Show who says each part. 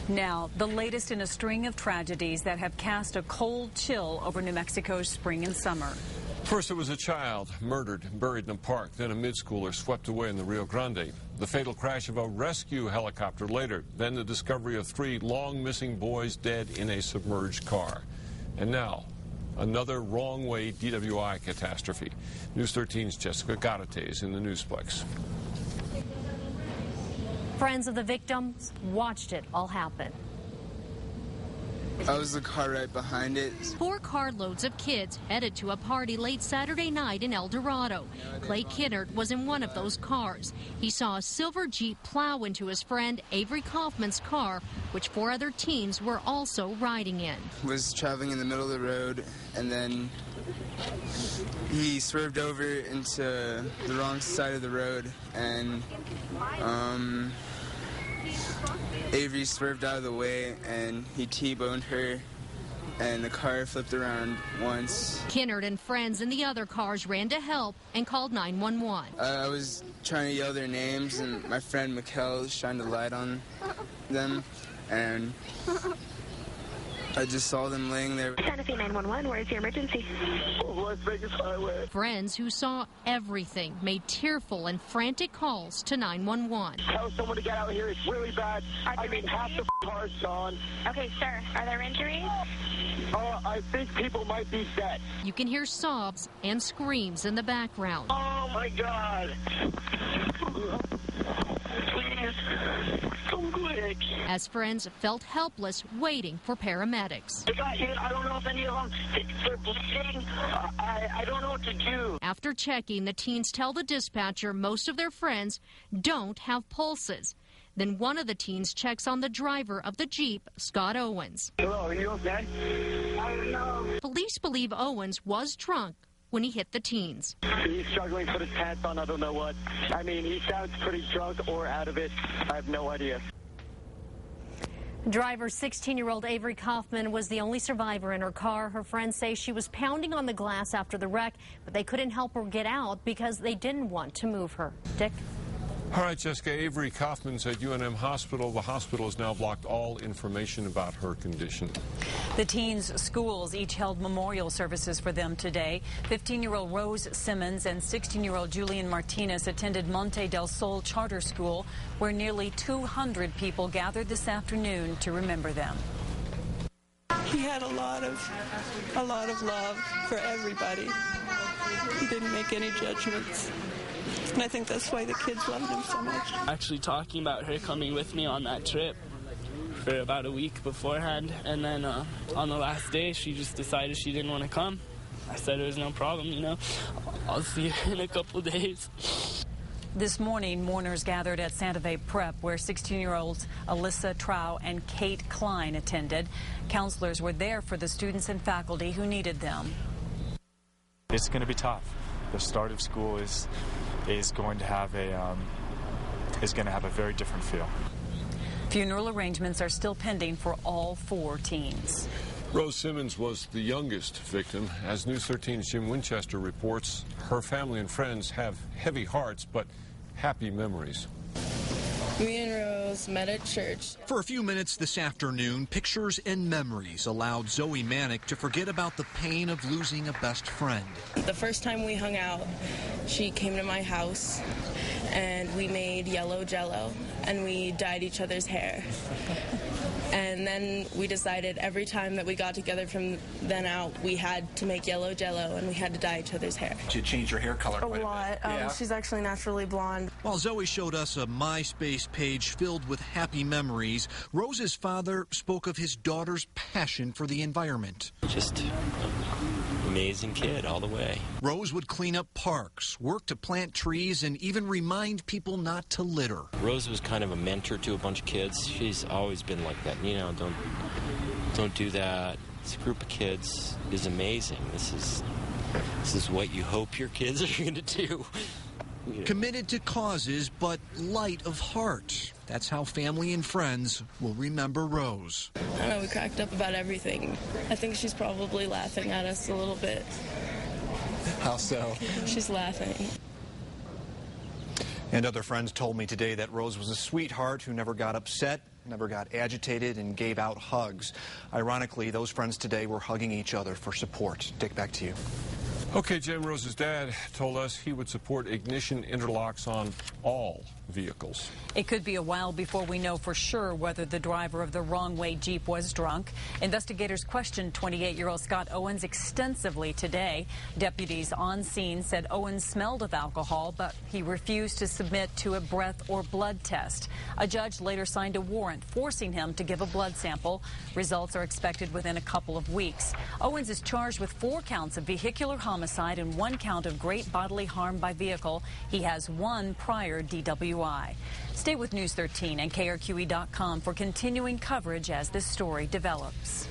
Speaker 1: Now, the latest in a string of tragedies that have cast a cold chill over New Mexico's spring and summer.
Speaker 2: First, it was a child murdered and buried in a park, then a mid-schooler swept away in the Rio Grande. The fatal crash of a rescue helicopter later, then the discovery of 3 long-missing boys dead in a submerged car. And now, another wrong-way DWI catastrophe. News 13's Jessica Garatez is in the Newsplex.
Speaker 3: Friends of the victims watched it all happen.
Speaker 4: I was the car right behind it.
Speaker 3: 4 carloads of kids headed to a party late Saturday night in El Dorado. Clay Kinnard was in one of those cars. He saw a silver Jeep plow into his friend Avery Kaufman's car, which 4 other teens were also riding in.
Speaker 4: Was traveling in the middle of the road, and then he swerved over into the wrong side of the road, and Avery swerved out of the way, and he T-boned her, and the car flipped around once.
Speaker 3: Kinnard and friends in the other cars ran to help and called 911.
Speaker 4: I was trying to yell their names, and my friend Mikkel shined a light on them, and I just saw them laying there.
Speaker 5: Santa Fe 911, where is your emergency?
Speaker 4: Las Vegas Highway.
Speaker 3: Friends who saw everything made tearful and frantic calls to 911.
Speaker 6: Tell someone to get out here. It's really bad. I mean, half the car's gone.
Speaker 5: Okay, sir. Are there injuries?
Speaker 6: I think people might be dead.
Speaker 3: You can hear sobs and screams in the background.
Speaker 6: Oh, my God. Please, come quick.
Speaker 3: As friends felt helpless waiting for paramedics.
Speaker 6: They got hit. I don't know if any of them, they're bleeding. I don't know what to do.
Speaker 3: After checking, the teens tell the dispatcher most of their friends don't have pulses. Then one of the teens checks on the driver of the Jeep, Scott Owens.
Speaker 6: Hello, are you okay? I don't know.
Speaker 3: Police believe Owens was drunk when he hit the teens.
Speaker 6: He's struggling for the 10th on I don't know what. I mean, he sounds pretty drunk or out of it. I have no idea.
Speaker 3: Driver 16-year-old Avery Kaufman was the only survivor in her car. Her friends say she was pounding on the glass after the wreck, but they couldn't help her get out because they didn't want to move her. Dick?
Speaker 2: All right, Jessica, Avery Kaufman's at UNM Hospital. The hospital has now blocked all information about her condition.
Speaker 1: The teens' schools each held memorial services for them today. 15-year-old Rose Simmons and 16-year-old Julian Martinez attended Monte del Sol Charter School, where nearly 200 people gathered this afternoon to remember them.
Speaker 7: He had a lot of love for everybody. He didn't make any judgments. And I think that's why the kids loved him so much.
Speaker 8: Actually talking about her coming with me on that trip for about a week beforehand, and then on the last day she just decided she didn't want to come. I said it was no problem, you know. I'll see her in a couple of days.
Speaker 1: This morning, mourners gathered at Santa Fe Prep, where 16-year-olds Alyssa Trow and Kate Klein attended. Counselors were there for the students and faculty who needed them.
Speaker 9: It's going to be tough. The start of school is going to have a very different feel.
Speaker 1: Funeral arrangements are still pending for all 4 teens.
Speaker 2: Rose Simmons was the youngest victim. As News 13's Jim Winchester reports, her family and friends have heavy hearts but happy memories.
Speaker 10: Me and Rose met at church.
Speaker 11: For a few minutes this afternoon, pictures and memories allowed Zoe Manick to forget about the pain of losing a best friend.
Speaker 10: The first time we hung out, she came to my house and we made yellow Jell-O and we dyed each other's hair. And then we decided every time that we got together from then out, we had to make yellow Jell-O and we had to dye each other's hair.
Speaker 12: She changed her hair color
Speaker 10: quite a lot.
Speaker 12: Yeah.
Speaker 10: She's actually naturally blonde.
Speaker 11: While Zoe showed us a MySpace page filled with happy memories, Rose's father spoke of his daughter's passion for the environment.
Speaker 13: Just amazing kid all the way.
Speaker 11: Rose would clean up parks, work to plant trees, and even remind people not to litter.
Speaker 13: Rose was kind of a mentor to a bunch of kids. She's always been like that. You know, don't do that. This group of kids is amazing. This is what you hope your kids are going to do. You know.
Speaker 11: Committed to causes, but light of heart. That's how family and friends will remember Rose.
Speaker 10: I don't know, we cracked up about everything. I think she's probably laughing at us a little bit.
Speaker 12: How so?
Speaker 10: She's laughing.
Speaker 14: And other friends told me today that Rose was a sweetheart who never got upset
Speaker 11: never got agitated, and gave out hugs. Ironically, those friends today were hugging each other for support. Dick, back to you.
Speaker 2: Okay, Jim, Rose's dad told us he would support ignition interlocks on all vehicles.
Speaker 1: It could be a while before we know for sure whether the driver of the wrong-way Jeep was drunk. Investigators questioned 28-year-old Scott Owens extensively today. Deputies on scene said Owens smelled of alcohol, but he refused to submit to a breath or blood test. A judge later signed a warrant forcing him to give a blood sample. Results are expected within a couple of weeks. Owens is charged with 4 counts of vehicular homicide and 1 count of great bodily harm by vehicle. He has 1 prior DWI. Stay with News 13 and KRQE.com for continuing coverage as this story develops.